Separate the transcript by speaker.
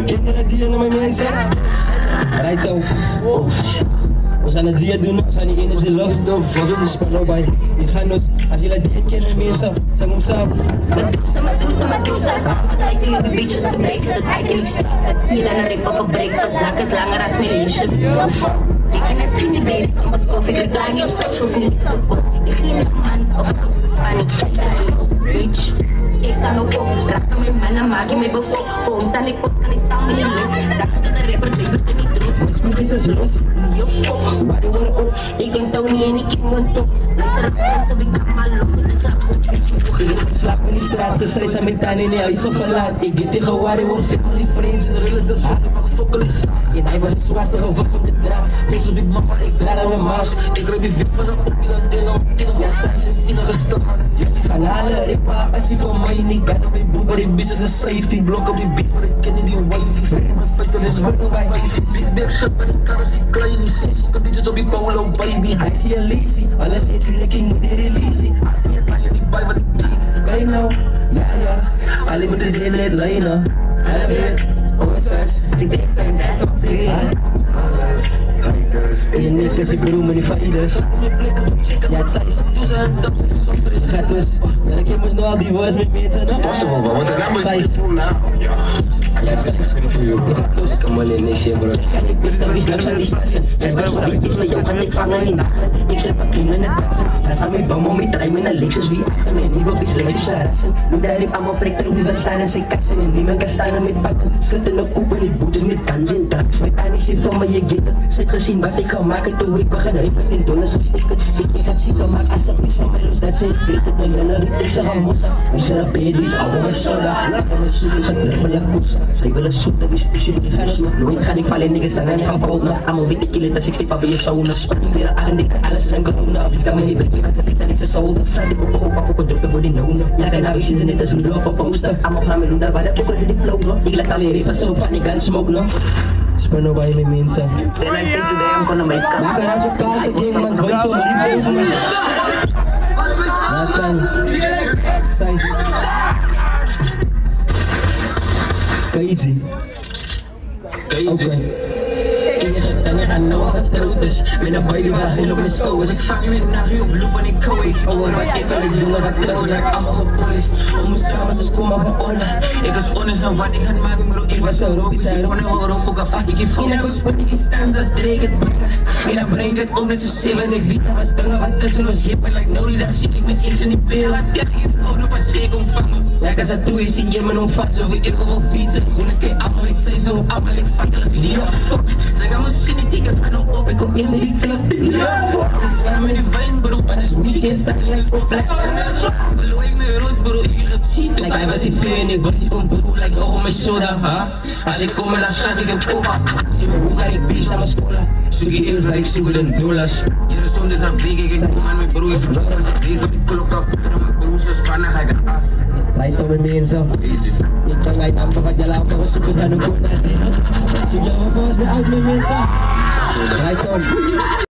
Speaker 1: Ken je dat dier naar mijn mensen? Right zo. We zijn het weer doen, we zijn niet in de lucht. We zijn niet spannend bij. We gaan ons, als je dat dier kennen mensen, zeg hem samen.
Speaker 2: Hier dan een rip of een break van zakken is langer als mijn liedjes. Ik ken het zien, baby, soms koffie, ik blijf niet op socials, niet zo post. Ik geen man of funny, bitch. Ik sta nog op, raken mijn mannen, maak je mij bevolkt. Voor ons dan ik op, kan ik staan met die los. Dat is de rapper, baby, ik ben niet trots.
Speaker 1: Mijn spoed is dus los.
Speaker 2: Niet op kop, waar die worden op. Ik kan toch niet en ik king on top. Luister op mensen, ik kan maar los, ik slaap op.
Speaker 1: Ik slaap in die straat, gestrest aan mijn tuin in die huis of verlaat. Ik get tegen waar ik word family friends. En de relatives voor die mag fokkelen. En hij was een zwaarste gewacht van de draag. Veel zo big mama, ik draai aan mijn maas. Ik ruik die wind van een poepie dan dingen op dingen. Ja, het zijn ze in een gestaan. Gaan halen, ik pa, als je van mij niet kan op mijn boek. Maar die business is safety, blok op die beat. Maar ik ken die wavy, vreemd mijn vesten is wat erbij. Big big shit, maar die kar is die klein, die sissy. Ik heb bitches op die polo, baby. Hij is hier lazy, alles heeft je lekker, moet die release. Als je het bij je niet bij wat ik deed. Kan je nou? Ja, alleen met de zin in het lijnen. Alle weet, oversized.
Speaker 2: Ik denk zijn best op period.
Speaker 1: En je niks, ik bedoel me die fighters. Ja, het zei gaat dus, welke keer moest nog al die words met mensen, no?
Speaker 3: Possible, but what the numbers
Speaker 1: Size.
Speaker 3: do now?
Speaker 1: Ja, het zei je gaat dus, kom alleen niks hier, bro.
Speaker 2: Ik wist dat niks van die stassen. Zijn wel zo liedjes met jou, gaan ik vangen in nachten. Ik zet wat in het dansen. Daar staat mijn bom om mijn trein met een Lexus wie achter mij. Niet op die slimmetjes rassen. Nu daar ik allemaal prikt er, hoe dat staan en zijn kassen. En niemand kan staan en met pakken. Schutten en koepen, die boetes met kansen. Mijn pijn is hier van me, je get het. Zit gezien wat ik ga maken, toen ik begin rippen in dollars en stikken. Ik ga het zieken, maar als het is van mij los, dat ze ik weet het. Nou jelle, ik zeg aan mossa. Wie ze rapeert, wie is oude met soda. Laat me zoeken, ze druk met Yakuza. Zij willen zoeken, wie is die gaan ons nog. Nooit ga ik vallen, niggas staan en ik ga volgen. Allemaal witte killen, dat ik stip op je zonen. Spanning weer aan, ik alles zijn corona. Op die zamen niet brengen, want ze pikt aan ik zijn soul. Ze zijn ik op voor producten voor die nonen. Ja, kijk nou, ik zit net als een loop op poster. Allemaal gaan met Luda, waar de pokken ze die flow. Ik laat alle rippen zo van, ik kan smoke nog. Spannend bij mijn mensen. Then I say today I'm gonna make up.
Speaker 1: Maar kan als je kaas een game, man, wij zo lief over me. Ja, kan. Size. Crazy. Oké. En je gaat nou getrouwd is. Met een baby waar heel op mijn skou is. Ik vang je met nacht, je op loop en ik kou is. Oh, wat ik wil, ik jongen wat close, lijkt allemaal gepolist. We moeten samen, ze komen van onder. Ik was honest naar wat ik ga maken, bro. Ik was zo rood, ik zei gewoon een roep, ook al fuck ik je phone. En ik was spot, ik staan, zoals Drake het brengen. En dan breng ik het om met z'n zeven. Ik weet dat was dringen, wat tussen ons jippen. Like no, daar zit ik met X in die pil. Wat tel ik je phone op als shake omvangen. Ja, als dat doe, je ziet je me omvat. Zo wie ik wil fietsen. Zonder keer allemaal, ik zei zo allemaal, ik vakkelijk. Ja, fuck. Zeg aan mijn zin, ik ga van op, ik kom in die club. Ja, fuck. Dus ik ga met die wijn, bro. En is weekend, sta ik like op, like. Verloor ik mijn roos, bro. Ik heb cheat. Like, hij was die veel en ik was die kom, bro. Like, oh, mijn soda, ha. Als ik kom en dan schat ik hem op. Zie me, hoe ga ik beest aan mijn school? Zoek je invloed, ik zoek het in dollars. Je gezond is aan week, ik kom aan mijn broer. Ik weet wat ik klok af, mijn broers is van, dan ga ik aan. Right over me en zo. Ik kan mij amper wat je laat, maar we zoeken gaan ook naar het. Zoek je over ons weer uit met mensen. Right on.